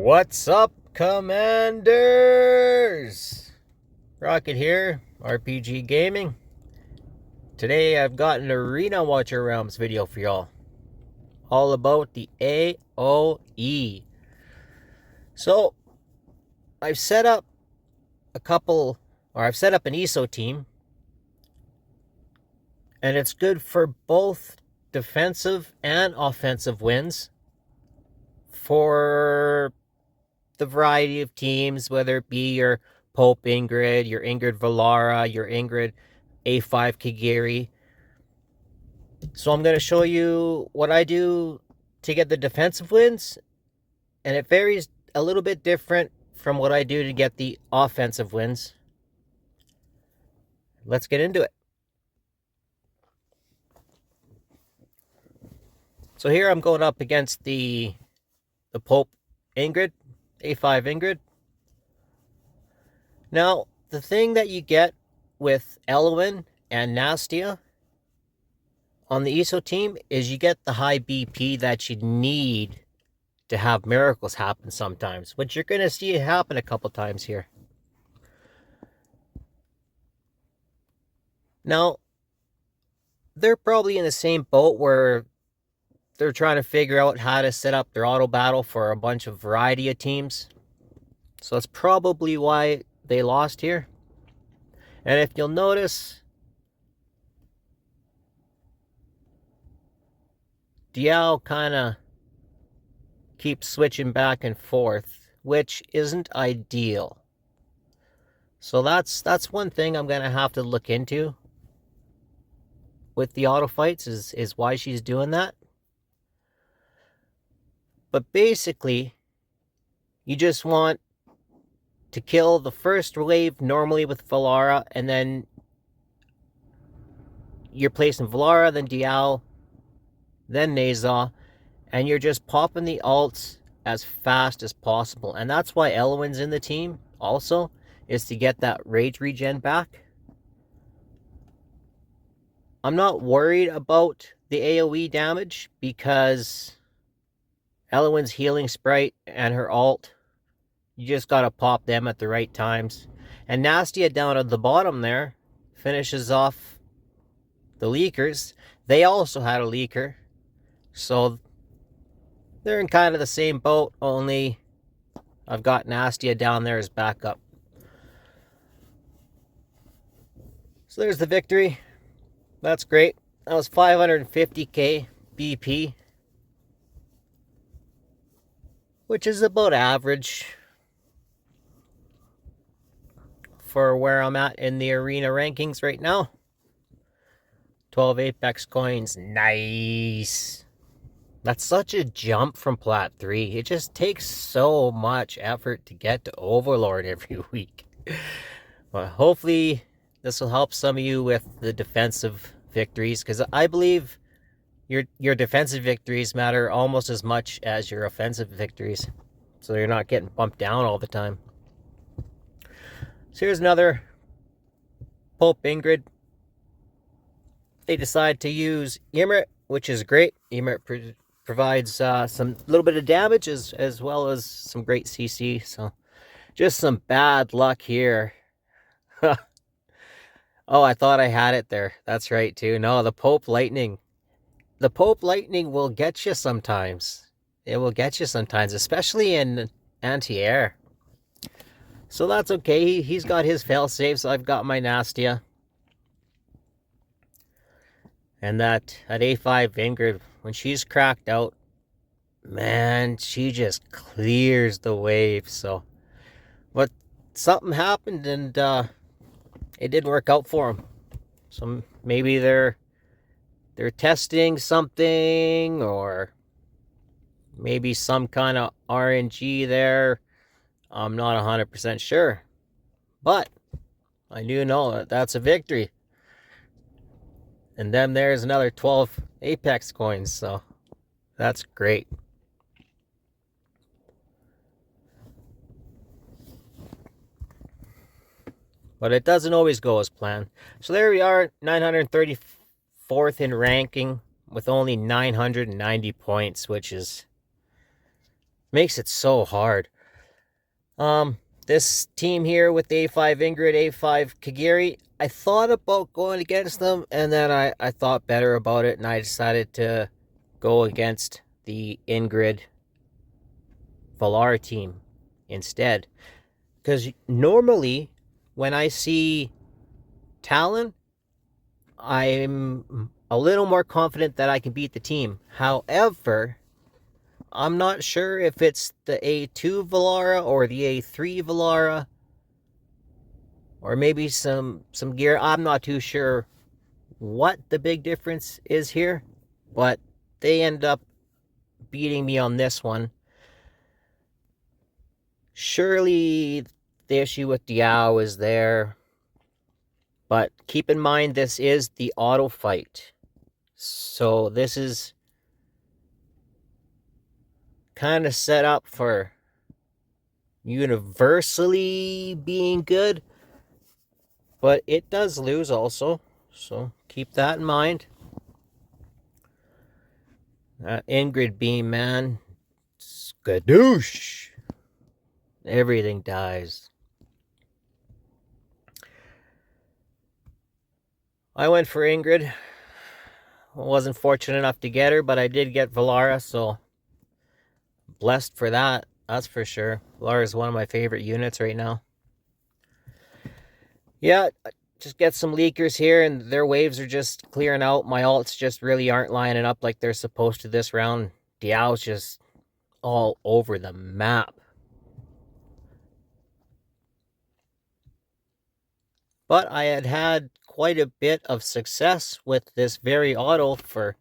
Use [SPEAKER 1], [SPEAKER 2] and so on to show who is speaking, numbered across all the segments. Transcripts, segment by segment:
[SPEAKER 1] What's up, Commanders? Rocket here, RPG Gaming. Today I've got an Arena Watcher Realms video for y'all. All about the AOE. So, I've set up I've set up an ESO team. And it's good for both defensive and offensive wins. For the variety of teams, whether it be your Pope Ingrid, your Ingrid Valara, your Ingrid A5 Kigiri. So I'm going to show you what I do to get the defensive wins, and it varies a little bit different from what I do to get the offensive wins. Let's get into it. So here I'm going up against the Pope Ingrid, A5 Ingrid. Now, the thing that you get with Elowen and Nastya on the ESO team is you get the high BP that you need to have miracles happen sometimes, which you're going to see it happen a couple times here. Now, they're probably in the same boat where they're trying to figure out how to set up their auto battle for a bunch of variety of teams. So that's probably why they lost here. And if you'll notice, Diao kind of keeps switching back and forth, which isn't ideal. So that's one thing I'm going to have to look into with the auto fights is why she's doing that. But basically, you just want to kill the first wave normally with Valara, and then you're placing Valara, then Diao, then Neza, and you're just popping the ults as fast as possible. And that's why Elowen's in the team also, is to get that rage regen back. I'm not worried about the AOE damage because Elowen's healing sprite and her ult, you just gotta pop them at the right times. And Nastya down at the bottom there finishes off the leakers. They also had a leaker, so they're in kind of the same boat, only I've got Nastya down there as backup. So there's the victory. That's great. That was 550k BP, which is about average for where I'm at in the arena rankings right now. 12 Apex coins. Nice. That's such a jump from Plat 3. It just takes so much effort to get to Overlord every week. Well, hopefully this will help some of you with the defensive victories, because I believe your defensive victories matter almost as much as your offensive victories, so you're not getting bumped down all the time. So here's another Pope Ingrid. They decide to use Ymrit, which is great. Ymrit provides some little bit of damage as well as some great CC. So just some bad luck here. Oh, I thought I had it there. That's right too. No, the Pope Lightning. The Pope Lightning will get you sometimes. It will get you sometimes, especially in anti-air. So that's okay. He's got his fail-safe, so I've got my Nastya. And that A5 Ingrid, when she's cracked out, man, she just clears the wave. So, but something happened, and it didn't work out for them. So maybe they're testing something, or maybe some kind of RNG there. I'm not 100% sure, but I do know that that's a victory. And then there's another 12 Apex coins, so that's great. But it doesn't always go as planned. So there we are, 934th in ranking with only 990 points, which is Makes it so hard. This team here with A5 Ingrid, A5 Kagiri, I thought about going against them, and then I thought better about it, and I decided to go against the Ingrid Valara team instead. Because normally, when I see Talon, I'm a little more confident that I can beat the team. However, I'm not sure if it's the A2 Valara or the A3 Valara, or maybe some gear. I'm not too sure what the big difference is here, but they end up beating me on this one. Surely the issue with Diao is there, but keep in mind this is the auto fight. So this is kind of set up for universally being good, but it does lose also, so keep that in mind. Ingrid beam, man, skadoosh, everything dies. I went for Ingrid. I wasn't fortunate enough to get her, but I did get Valara, so blessed for that, that's for sure. Valara is one of my favorite units right now. Yeah, just get some leakers here, and their waves are just clearing out. My alts just really aren't lining up like they're supposed to this round. Diao's just all over the map. But I had quite a bit of success with this very auto for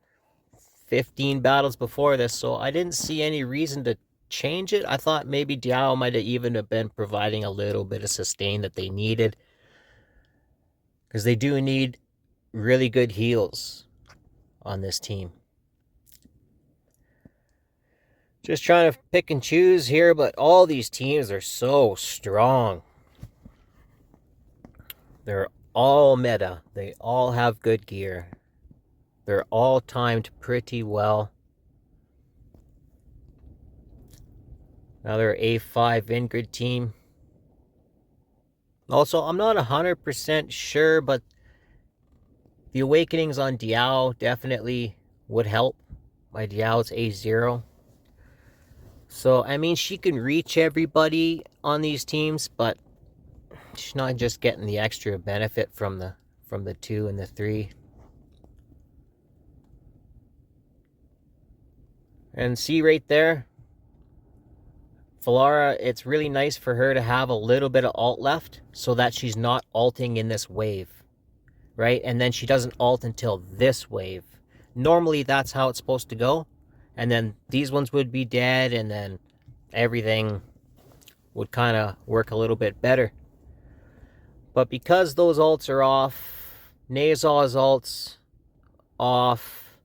[SPEAKER 1] 15 battles before this, so I didn't see any reason to change it. I thought maybe Diao might have even have been providing a little bit of sustain that they needed, because they do need really good heals on this team. Just trying to pick and choose here, but all these teams are so strong. They're all meta. They all have good gear. They're all timed pretty well. Another A5 Ingrid team. Also, I'm not 100% sure, but the awakenings on Diao definitely would help. My Diao's A0. So, I mean, she can reach everybody on these teams, but she's not just getting the extra benefit from the 2 and the 3. And see right there, Valara, it's really nice for her to have a little bit of ult left so that she's not ulting in this wave, right? And then she doesn't ult until this wave. Normally, that's how it's supposed to go. And then these ones would be dead, and then everything would kind of work a little bit better. But because those ults are off, Nazal's ults off,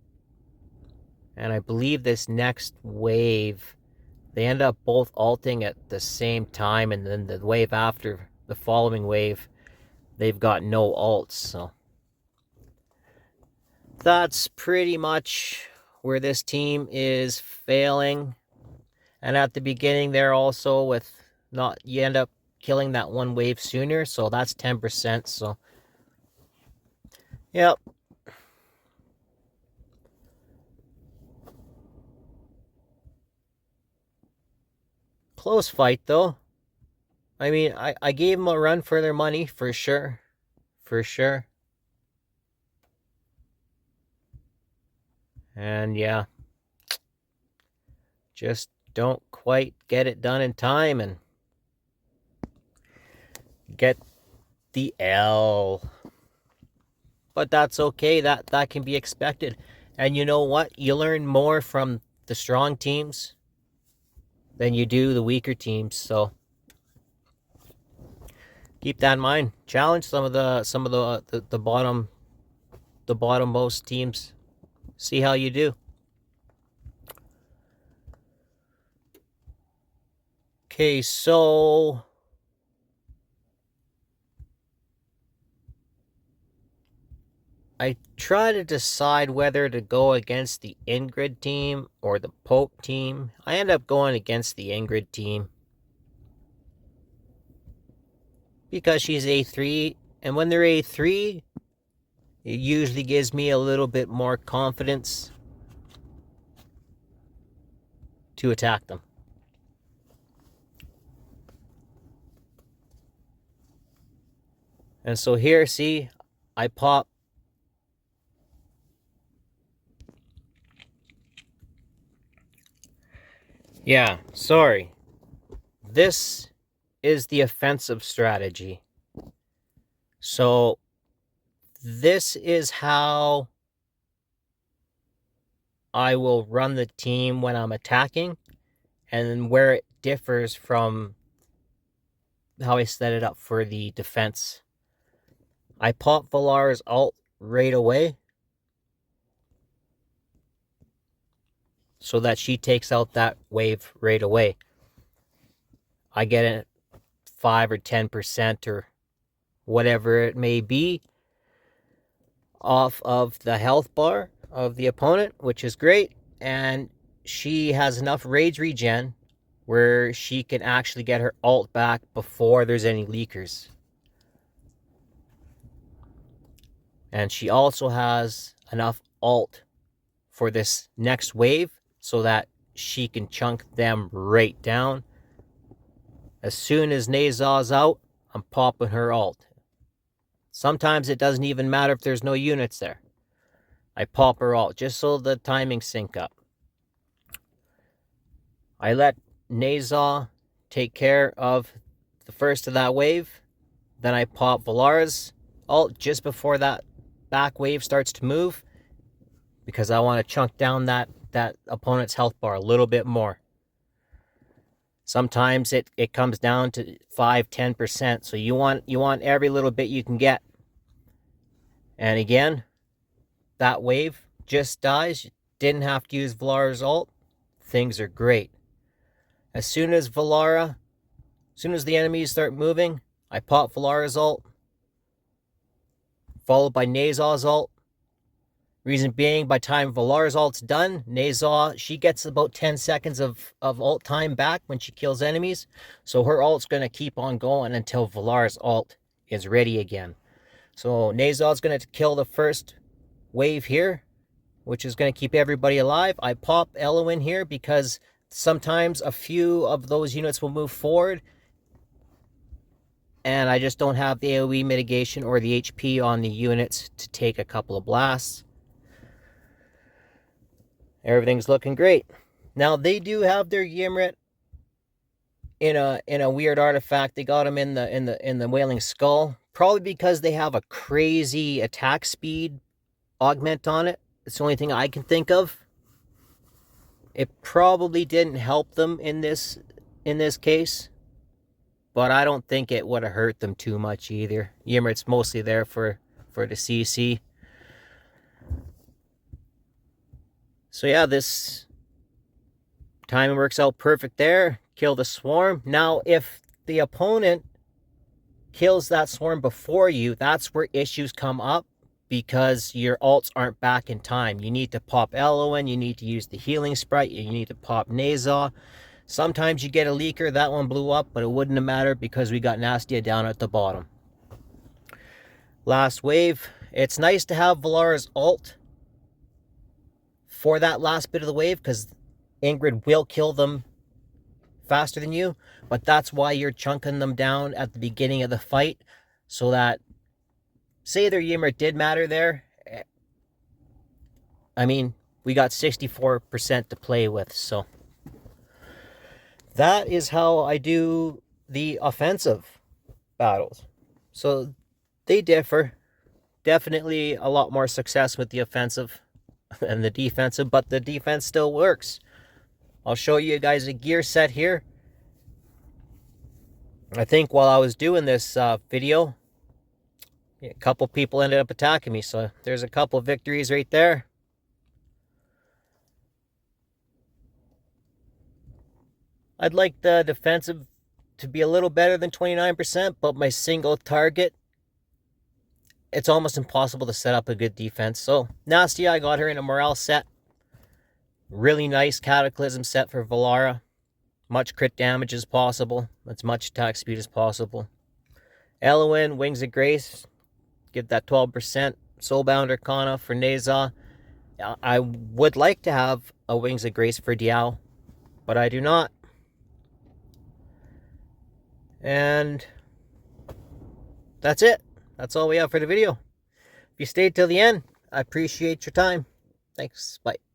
[SPEAKER 1] and I believe this next wave, they end up both ulting at the same time, and then the wave after, the following wave, they've got no ults, so that's pretty much where this team is failing. And at the beginning there also with not, you end up killing that one wave sooner, so that's 10%, so yep. Close fight though. I mean, I gave them a run for their money, for sure. For sure. And yeah, just don't quite get it done in time and get the L. But that's okay. That can be expected. And you know what? You learn more from the strong teams than you do the weaker teams. So keep that in mind. Challenge some of the bottommost teams. See how you do. Okay, so I try to decide whether to go against the Ingrid team or the Pope team. I end up going against the Ingrid team because she's A3, and when they're A3, it usually gives me a little bit more confidence to attack them. And so here, see, I pop. Yeah, sorry. This is the offensive strategy. So this is how I will run the team when I'm attacking, and where it differs from how I set it up for the defense. I pop Valara's ult right away so that she takes out that wave right away. I get it 5 or 10% or whatever it may be off of the health bar of the opponent, which is great. And she has enough rage regen where she can actually get her ult back before there's any leakers. And she also has enough ult for this next wave so that she can chunk them right down. As soon as Nazaw's out, I'm popping her ult. Sometimes it doesn't even matter if there's no units there. I pop her ult just so the timing sync up. I let Nazaw take care of the first of that wave. Then I pop Valara's ult just before that back wave starts to move, because I want to chunk down that opponent's health bar a little bit more. Sometimes it comes down to 5-10%, so you want every little bit you can get. And again, that wave just dies. You didn't have to use Valara's ult. Things are great. As soon as the enemies start moving, I pop Valara's ult, followed by Nazaw's ult. Reason being, by the time Valara's ult's done, Nazaw, she gets about 10 seconds of ult time back when she kills enemies. So her ult's going to keep on going until Valara's ult is ready again. So Nazaw's going to kill the first wave here, which is going to keep everybody alive. I pop Elowen here because sometimes a few of those units will move forward, and I just don't have the AOE mitigation or the HP on the units to take a couple of blasts. Everything's looking great. Now they do have their Ymrit in a weird artifact. They got him in the Wailing Skull, probably because they have a crazy attack speed augment on it. It's the only thing I can think of. It probably didn't help them in this case, but I don't think it would have hurt them too much either. Ymrit's mostly there for the CC. So yeah, this timing works out perfect there. Kill the swarm. Now, if the opponent kills that swarm before you, that's where issues come up, because your ults aren't back in time. You need to pop Elowen, you need to use the healing sprite, you need to pop Nazaw. Sometimes you get a leaker. That one blew up, but it wouldn't have mattered because we got Nastya down at the bottom. Last wave. It's nice to have Valara's ult for that last bit of the wave, because Ingrid will kill them faster than you, but that's why you're chunking them down at the beginning of the fight, so that, say their Ymrit did matter there, I mean, we got 64% to play with, so that is how I do the offensive battles. So they differ. Definitely a lot more success with the offensive than the defensive, but the defense still works. I'll show you guys a gear set here. I think while I was doing this video, a couple people ended up attacking me, so there's a couple victories right there. I'd like the defensive to be a little better than 29%, but my single target it's almost impossible to set up a good defense. So Nastya, I got her in a morale set. Really nice Cataclysm set for Valara. Much crit damage as possible. As much attack speed as possible. Elowen, Wings of Grace. Give that 12%. Soulbound Arcana for Neza. I would like to have a Wings of Grace for Diao, but I do not. And that's it. That's all we have for the video. If you stayed till the end, I appreciate your time. Thanks. Bye.